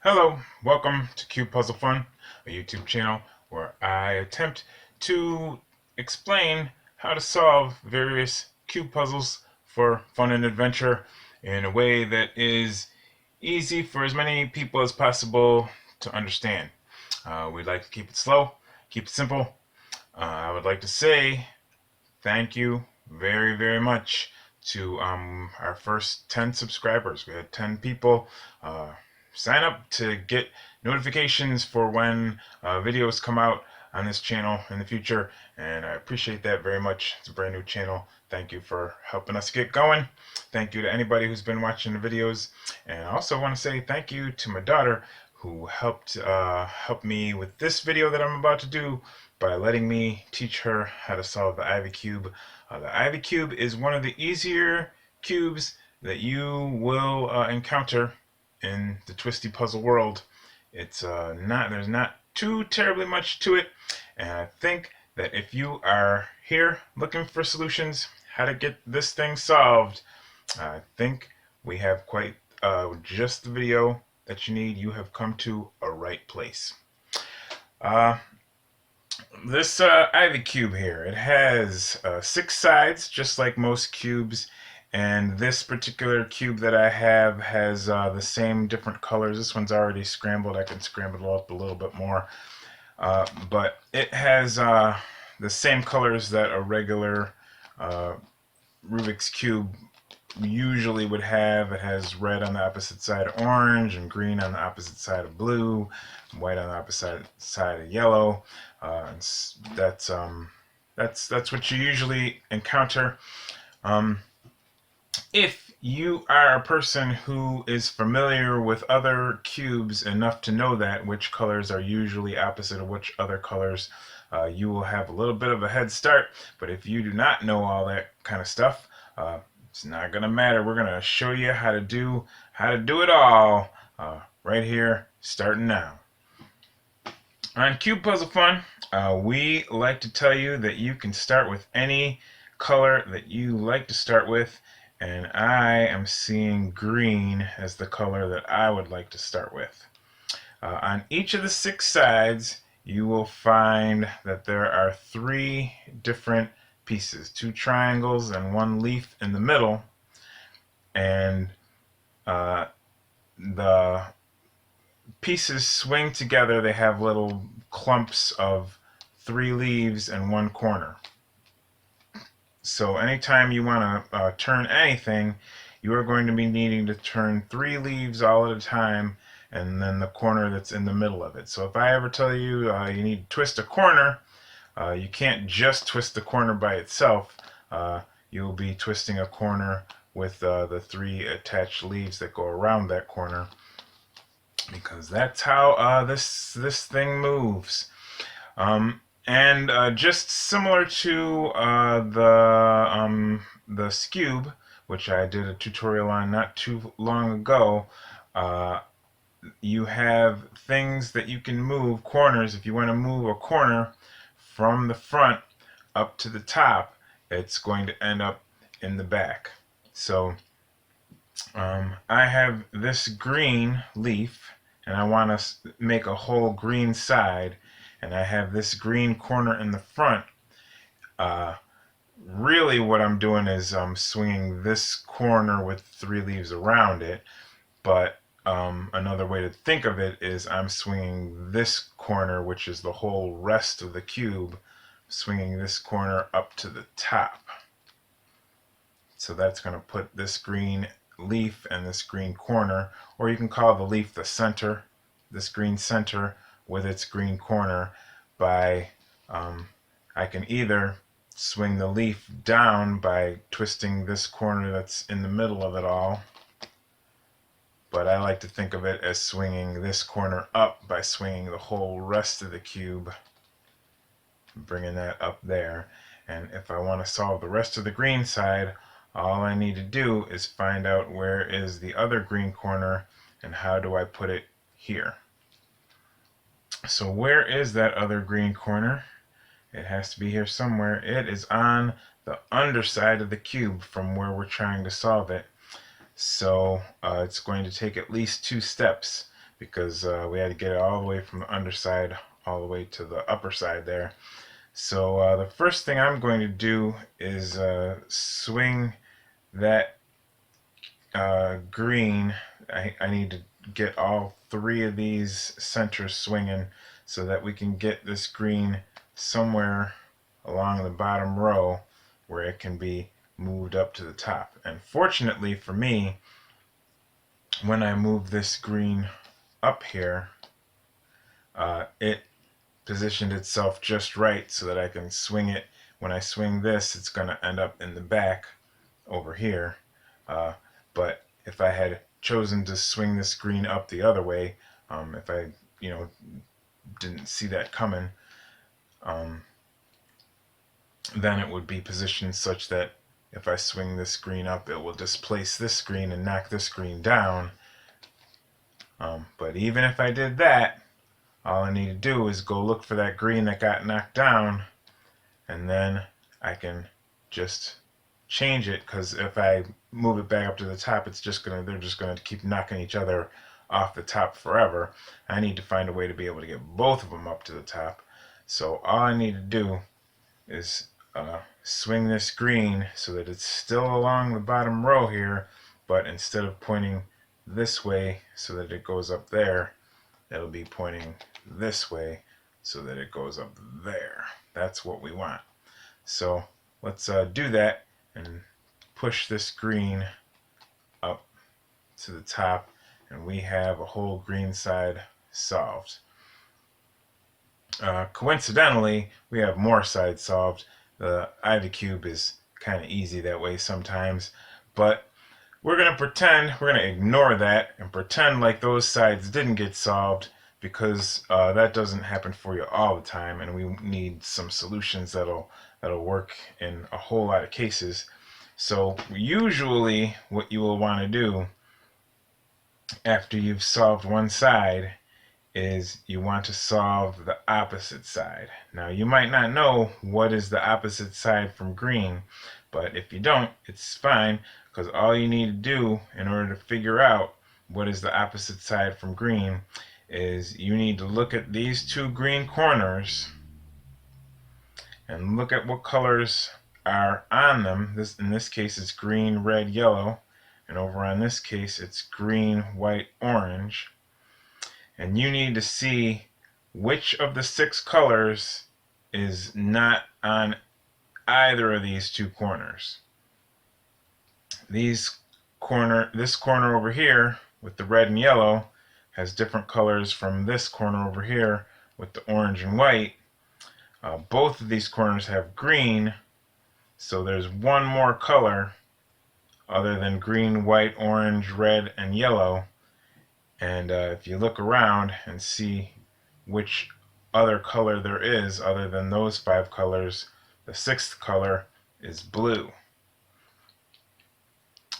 Hello, welcome to Cube Puzzle Fun, a YouTube channel where I attempt to explain how to solve various cube puzzles for fun and adventure in a way that is easy for as many people as possible to understand. We'd like to keep it slow, keep it simple. I would like to say thank you very, very much to our first 10 subscribers. We had 10 people sign up to get notifications for when videos come out on this channel in the future, and I appreciate that very much. It's a brand new channel. Thank you for helping us get going. Thank you to anybody who's been watching the videos, and I also want to say thank you to my daughter who helped me with this video that I'm about to do by letting me teach her how to solve the IvyCube. The IvyCube is one of the easier cubes that you will encounter in the twisty puzzle world. It's there's not too terribly much to it, and I think that if you are here looking for solutions, how to get this thing solved, I think we have quite just the video that you need. You have come to a right place. This IvyCube here, it has 6 sides, just like most cubes, and this particular cube that I have has the same different colors. This one's already scrambled. I can scramble it up a little bit more, but it has the same colors that a regular Rubik's Cube usually would have. It has red on the opposite side of orange, and green on the opposite side of blue, and white on the opposite side of yellow. That's what you usually encounter. If you are a person who is familiar with other cubes enough to know that which colors are usually opposite of which other colors, you will have a little bit of a head start. But if you do not know all that kind of stuff, it's not gonna matter. We're gonna show you how to do it all right here, starting now. On Cube Puzzle Fun, we like to tell you that you can start with any color that you like to start with, and I am seeing green as the color that I would like to start with. On each of the 6 sides, you will find that there are 3 different pieces, 2 triangles and 1 leaf in the middle, and the pieces swing together. They have little clumps of 3 leaves in 1 corner. So anytime you want to turn anything, you are going to be needing to turn 3 leaves all at a time, and then the corner that's in the middle of it. So if I ever tell you you need to twist a corner, you can't just twist the corner by itself. You'll be twisting a corner with the 3 attached leaves that go around that corner, because that's how this thing moves. And just similar to the Scube, which I did a tutorial on not too long ago, you have things that you can move, corners. If you want to move a corner from the front up to the top, it's going to end up in the back. So I have this green leaf, and I want to make a whole green side, and I have this green corner in the front. Really what I'm doing is I'm swinging this corner with 3 leaves around it, but another way to think of it is I'm swinging this corner, which is the whole rest of the cube, swinging this corner up to the top. So that's going to put this green leaf and this green corner, or you can call the leaf the center, this green center with its green corner, by I can either swing the leaf down by twisting this corner that's in the middle of it all, but I like to think of it as swinging this corner up by swinging the whole rest of the cube, bringing that up there. And if I want to solve the rest of the green side, all I need to do is find out where is the other green corner and how do I put it here. So where is that other green corner? It has to be here somewhere. It is on the underside of the cube from where we're trying to solve it. So it's going to take at least 2 steps because we had to get it all the way from the underside all the way to the upper side there. So the first thing I'm going to do is swing that green. I need to get all three of these centers swinging so that we can get this green somewhere along the bottom row where it can be moved up to the top. And fortunately for me, when I move this green up here, it positioned itself just right so that I can swing it. When I swing this, it's going to end up in the back over here. But if I had chosen to swing this green up the other way, if I, didn't see that coming, then it would be positioned such that if I swing this green up, it will displace this green and knock this green down. But even if I did that, all I need to do is go look for that green that got knocked down, and then I can just change it, because if I move it back up to the top, they're just gonna keep knocking each other off the top forever. I need to find a way to be able to get both of them up to the top. So all I need to do is swing this green so that it's still along the bottom row here, but instead of pointing this way so that it goes up there, it'll be pointing this way so that it goes up there. That's what we want. So let's do that and push this green up to the top, and we have a whole green side solved. Coincidentally, we have more sides solved. The IvyCube is kind of easy that way sometimes, but we're going to ignore that and pretend like those sides didn't get solved, because that doesn't happen for you all the time, and we need some solutions that'll work in a whole lot of cases. So usually what you will want to do after you've solved one side is you want to solve the opposite side. Now, you might not know what is the opposite side from green, but if you don't, it's fine, because all you need to do in order to figure out what is the opposite side from green is you need to look at these two green corners and look at what colors are on them. In this case, it's green, red, yellow, and over on this case, it's green, white, orange. And you need to see which of the 6 colors is not on either of these two corners. This corner over here with the red and yellow has different colors from this corner over here with the orange and white. Both of these corners have green, so there's one more color other than green, white, orange, red, and yellow. And if you look around and see which other color there is other than those 5 colors, the 6th color is blue.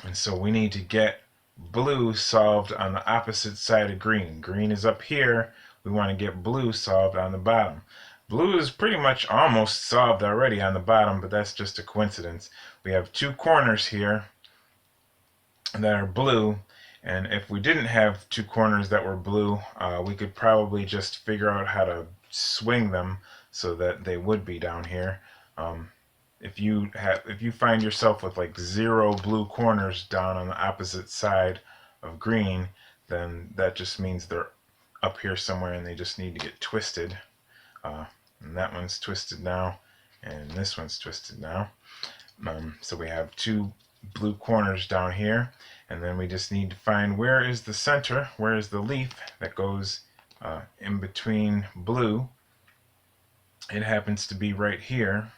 And so we need to get blue solved on the opposite side of green. Green is up here. We want to get blue solved on the bottom. Blue is pretty much almost solved already on the bottom, but that's just a coincidence. We have 2 corners here that are blue, and if we didn't have 2 corners that were blue, we could probably just figure out how to swing them so that they would be down here. If you find yourself with like 0 blue corners down on the opposite side of green, then that just means they're up here somewhere and they just need to get twisted. And that one's twisted now, and this one's twisted now. So we have 2 blue corners down here, and then we just need to find where is the center, where is the leaf that goes in between blue. It happens to be right here.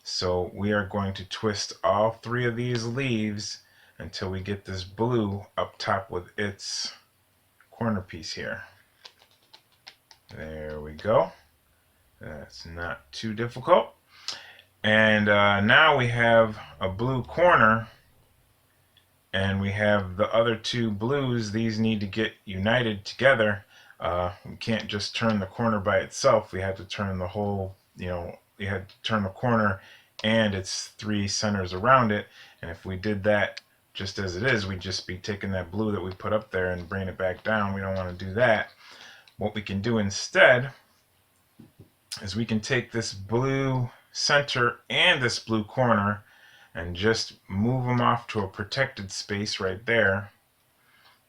So we are going to twist all 3 of these leaves until we get this blue up top with its corner piece here. There we go. That's not too difficult. And now we have a blue corner, and we have the other 2 blues. These need to get united together. We can't just turn the corner by itself. We have to turn the whole, we had to turn the corner and its 3 centers around it. And if we did that just as it is, we'd just be taking that blue that we put up there and bringing it back down. We don't want to do that. What we can do instead is we can take this blue center and this blue corner and just move them off to a protected space right there.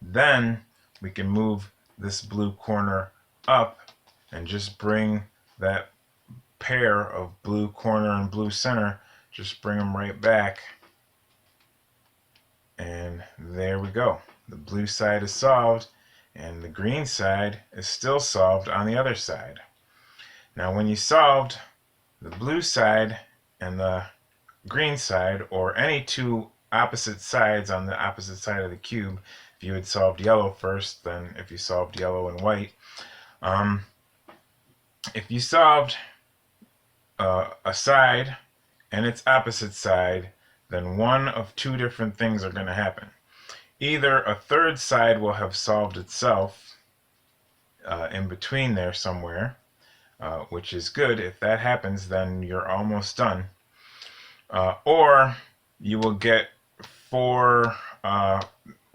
Then we can move this blue corner up and just bring that pair of blue corner and blue center, just bring them right back. And there we go. The blue side is solved, and the green side is still solved on the other side. Now when you solved the blue side and the green side, or any two opposite sides on the opposite side of the cube, if you had solved yellow first, then if you solved yellow and white, if you solved a side and its opposite side, then one of two different things are going to happen. Either a third side will have solved itself in between there somewhere, which is good. If that happens, then you're almost done. Or you will get 4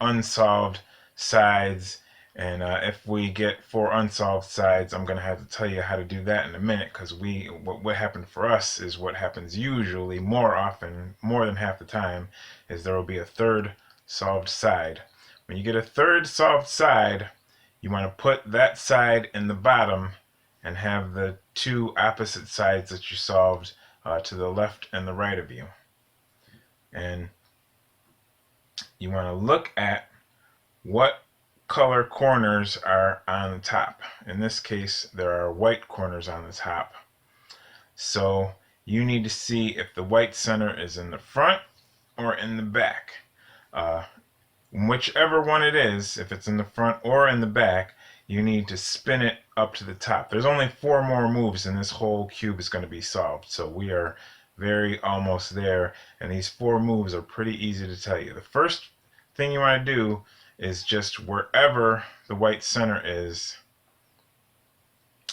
unsolved sides, and if we get 4 unsolved sides, I'm going to have to tell you how to do that in a minute, because what happened for us is what happens usually, more often, more than half the time, is there will be a third solved side. When you get a third solved side, you want to put that side in the bottom and have the 2 opposite sides that you solved to the left and the right of you. And you want to look at what color corners are on the top. In this case, there are white corners on the top. So you need to see if the white center is in the front or in the back. Whichever one it is, if it's in the front or in the back, you need to spin it up to the top. There's only 4 more moves and this whole cube is going to be solved. So we are very almost there, and these 4 moves are pretty easy to tell you. The first thing you want to do is just wherever the white center is,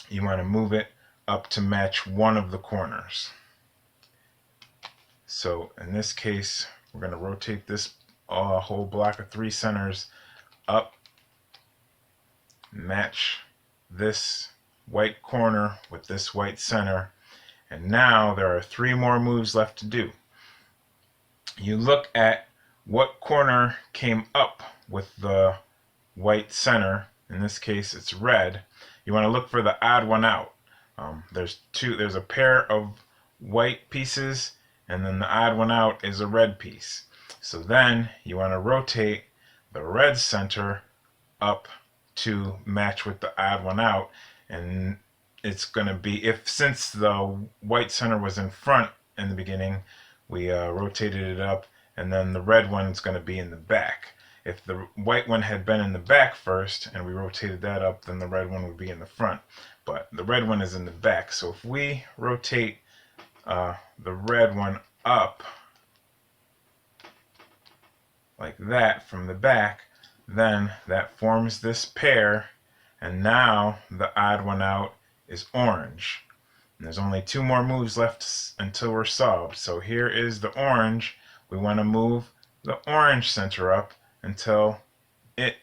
you want to move it up to match one of the corners. So in this case, we're going to rotate this whole block of 3 centers up, match this white corner with this white center, and now there are 3 more moves left to do. You look at what corner came up with the white center. In this case, it's red. You want to look for the odd one out. There's a pair of white pieces, and then the odd one out is a red piece. So then you want to rotate the red center up to match with the odd one out, and it's going to be, since the white center was in front in the beginning, we rotated it up, and then the red one is going to be in the back. If the white one had been in the back first and we rotated that up, then the red one would be in the front. But the red one is in the back. So if we rotate the red one up like that from the back, then that forms this pair, and now the odd one out is orange. And there's only 2 more moves left until we're solved. So here is the orange. We want to move the orange center up until it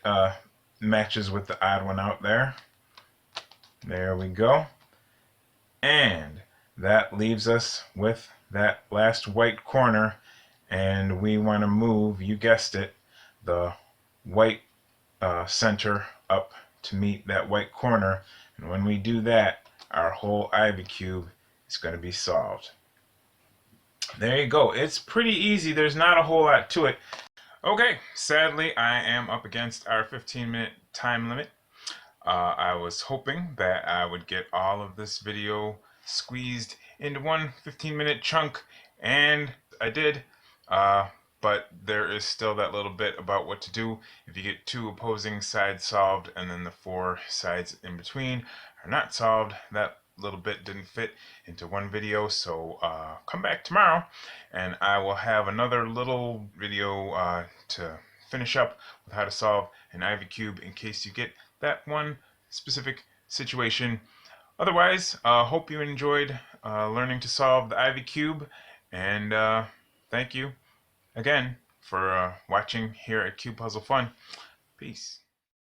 matches with the odd one out there. There we go. And that leaves us with that last white corner, and we want to move, you guessed it, the white center up to meet that white corner. And when we do that, our whole IvyCube is going to be solved. There you go. It's pretty easy. There's not a whole lot to it. Okay, sadly, I am up against our 15-minute time limit. I was hoping that I would get all of this video squeezed into one 15-minute chunk, and I did. But there is still that little bit about what to do if you get 2 opposing sides solved and then the 4 sides in between are not solved. That little bit didn't fit into one video, so come back tomorrow and I will have another little video to finish up with how to solve an IvyCube in case you get that one specific situation. Otherwise, hope you enjoyed learning to solve the IvyCube, and thank you again for watching here at Cube Puzzle Fun. Peace.